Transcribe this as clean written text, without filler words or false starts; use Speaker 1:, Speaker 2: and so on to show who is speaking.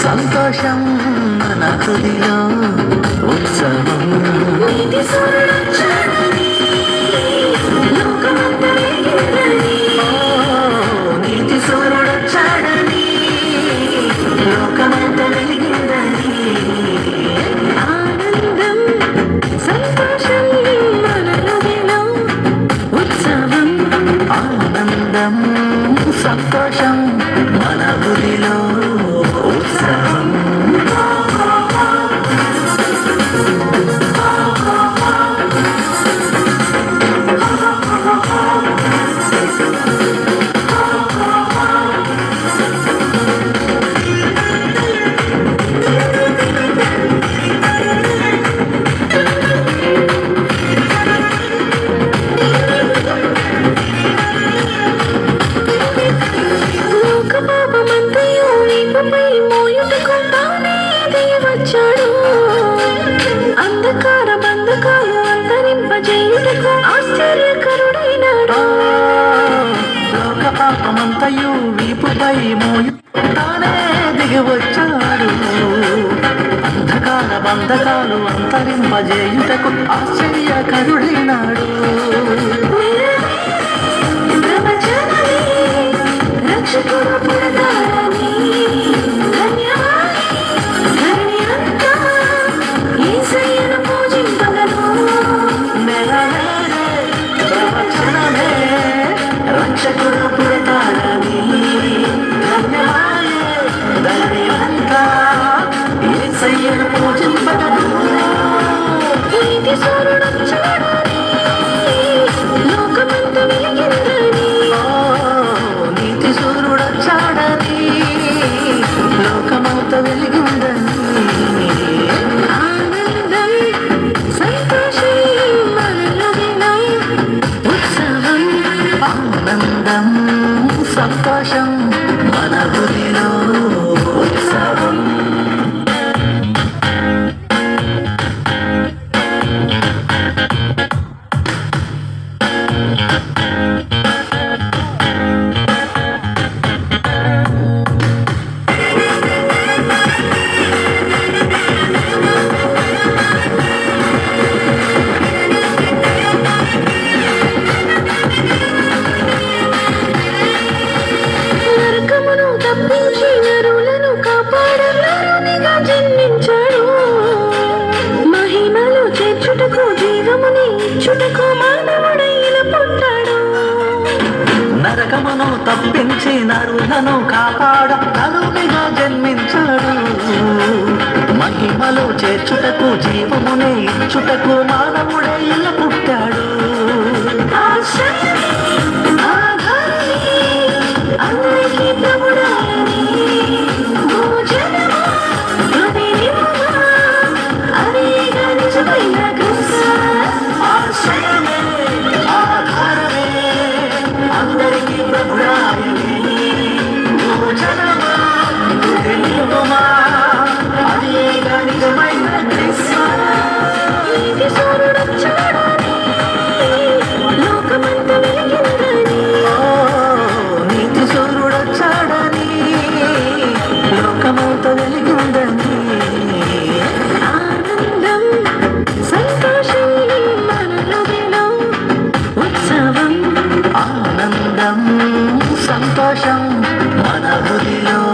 Speaker 1: సంతోషం మన హృదిలో ఉత్సవం నీతి సూర్యుడొచ్చాడని లోకమంతా వెలిగిందని నీతి సూర్యుడొచ్చాడని లోకమంతా వెలిగిందని ఆనందం సంతోషం మన హృదిలో ఉత్సవం ఆనందం సంతోషం మన హృదిలో ఉత్సవం అంధకార బంధకాలు అంతరింపజేయుటకు ఆశ్చర్యకరుడైనాడు లోక పాపమంతయు వీపుపై మోయు తానే దిగి వచ్చాడు అంధకార బంధకాలు అంతరింపజేయుటకు ఆశ్చర్యకరుడైనాడు రక్షకుడు పుడతాడని రక్షకుడు పుడతాడని ధన్యమాయే దాని అంతా యేసయ్యను పూజింపగను నీతి సూర్యుడొచ్చాడని లోకమంతా వెలిగిందని నీతి సూర్యుడొచ్చాడని లోకమంతా వెలిగిందని ఆనందం సంతోషం మనలో ఉత్సవం ఆనందం సంతోషం మన హృదిలో ఉత్సవం నరకమును తప్పించి నరులను కాపాడ నరునిగా జన్మించాడు మహిమలో చేర్చుటకు జీవమునే ఇచ్చుటకు మానవుడే ఇలా పుట్టాడు సంతోషం మన హృదిలో